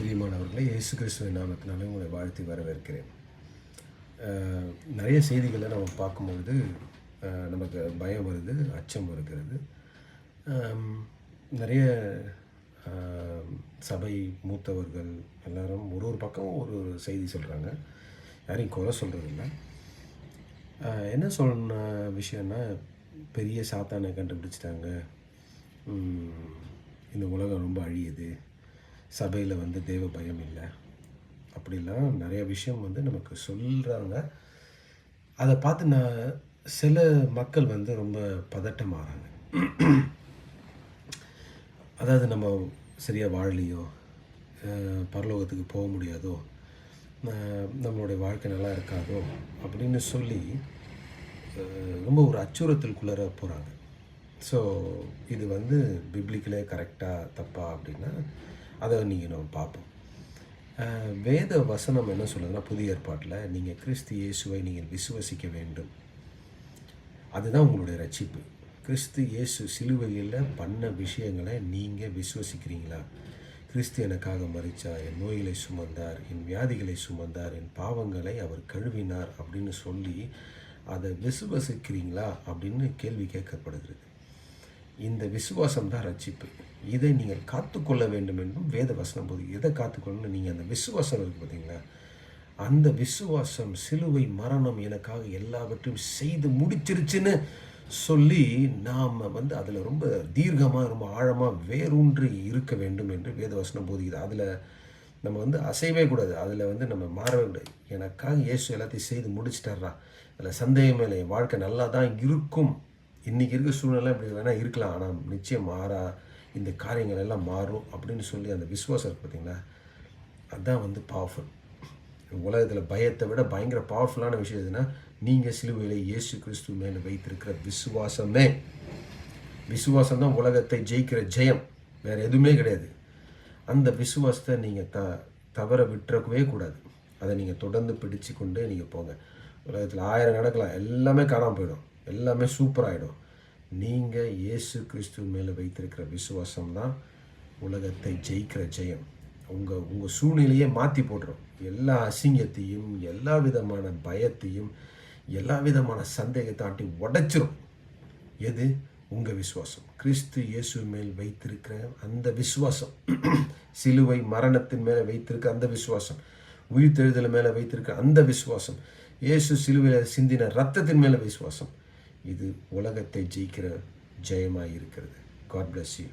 பிரியமானவர்களே, இயேசு கிறிஸ்துவின் நாமத்தினாலே உங்களை வாழ்த்தி வரவேற்கிறேன். நிறைய செய்திகளை நம்ம பார்க்கும்பொழுது நமக்கு பயம் வருது, அச்சம் வருகிறது. நிறைய சபை மூத்தவர்கள் எல்லாரும் ஒரு ஒரு பக்கம் ஒரு செய்தி சொல்கிறாங்க. யாரையும் குறை சொல்கிறதில்ல. என்ன சொன்ன விஷயம்னா, பெரிய சாத்தானை கண்டுபிடிச்சிட்டாங்க, இந்த உலகம் ரொம்ப அழியுது, சபையில் தேவ பயம் இல்லை, அப்படிலாம் நிறைய விஷயம் நமக்கு சொல்கிறாங்க. அதை பார்த்து சில மக்கள் ரொம்ப பதட்டமாகறாங்க. அதாவது நம்ம சரியாக வாழலையோ, பரலோகத்துக்கு போக முடியாதோ, நம்மளுடைய வாழ்க்கை நல்லா இருக்காதோ அப்படின்னு சொல்லி ரொம்ப ஒரு அச்சுறுத்தலுக்குள்ளார போகிறாங்க. ஸோ இது பிப்ளிக்கலே கரெக்டாக தப்பா அப்படின்னா அதை நம்ம பார்ப்போம். வேத வசனம் என்ன சொல்லுதுன்னா, புதிய ஏற்பாட்டில் நீங்கள் கிறிஸ்து இயேசுவை நீங்கள் விசுவசிக்க வேண்டும், அதுதான் உங்களுடைய ரட்சிப்பு. கிறிஸ்து இயேசு சிலுவையில் பண்ண விஷயங்களை நீங்கள் விசுவசிக்கிறீங்களா? கிறிஸ்து எனக்காக மரித்தார், என் நோய்களை சுமந்தார், என் வியாதிகளை சுமந்தார், என் பாவங்களை அவர் கழுவினார் அப்படின்னு சொல்லி அதை விசுவசிக்கிறீங்களா அப்படின்னு கேள்வி கேட்கப்படுகிறது. இந்த விசுவாசம் தான் ரட்சிப்பு. இதை நீங்கள் காத்துக்கொள்ள வேண்டும் என்றும் வேத வசனம் போது. எதை காத்துக்கொள்ளணும்? நீங்கள் அந்த விசுவாசம் இருக்குது பார்த்தீங்களா, அந்த விசுவாசம் சிலுவை மரணம் எனக்காக எல்லாவற்றையும் செய்து முடிச்சிருச்சுன்னு சொல்லி நாம் அதில் ரொம்ப தீர்க்கமாக ரொம்ப ஆழமாக வேரூன்றி இருக்க வேண்டும் என்று வேதவசனம் போதிக்குது. அதில் நம்ம அசைவே கூடாது, அதில் நம்ம மாறவே கூடாது. எனக்காக இயேசு எல்லாத்தையும் செய்து முடிச்சிட்டாரா, அதில் சந்தேகமே இல்லை. என் வாழ்க்கை நல்லா தான் இருக்கும். இன்றைக்கி இருக்க சூழ்நிலை இப்படி வேணால் இருக்கலாம், ஆனால் நிச்சயம் மாறா, இந்த காரியங்கள் எல்லாம் மாறும் அப்படின்னு சொல்லி அந்த விசுவாசம் இருக்குது பார்த்தீங்களா, அதுதான் பவர்ஃபுல். உலகத்தில் பயத்தை விட பயங்கர பவர்ஃபுல்லான விஷயம் எதுனா, நீங்கள் சிலுவையில் இயேசு கிறிஸ்து மேலே வைத்திருக்கிற விசுவாசமே. விசுவாசம் தான் உலகத்தை ஜெயிக்கிற ஜெயம், வேறு எதுவுமே கிடையாது. அந்த விசுவாசத்தை நீங்கள் தவற விட்டுறவே கூடாது. அதை நீங்கள் தொடர்ந்து பிடிச்சு கொண்டே நீங்கள் போங்க. உலகத்தில் 1000 நடக்கலாம், எல்லாமே காணாமல் போயிடும், எல்லாமே சூப்பராகிடும். நீங்கள் இயேசு கிறிஸ்து மேலே வைத்திருக்கிற விசுவாசம் தான் உலகத்தை ஜெயிக்கிற ஜெயம். உங்கள் சூழ்நிலையை மாற்றி போட்டுரும். எல்லா அசிங்கத்தையும், எல்லா விதமான பயத்தையும், எல்லா விதமான சந்தேகத்தாட்டி உடைச்சிரும். எது? உங்கள் விசுவாசம். கிறிஸ்து இயேசு மேல் வைத்திருக்கிற அந்த விசுவாசம், சிலுவை மரணத்தின் மேலே வைத்திருக்க அந்த விசுவாசம், உயிர்த்தெழுதல் மேலே வைத்திருக்க அந்த விசுவாசம், இயேசு சிலுவையில் சிந்தின ரத்தத்தின் மேலே விசுவாசம், இது உலகத்தை ஜெயிக்கிற ஜெயமாக இருக்கிறது. God bless you.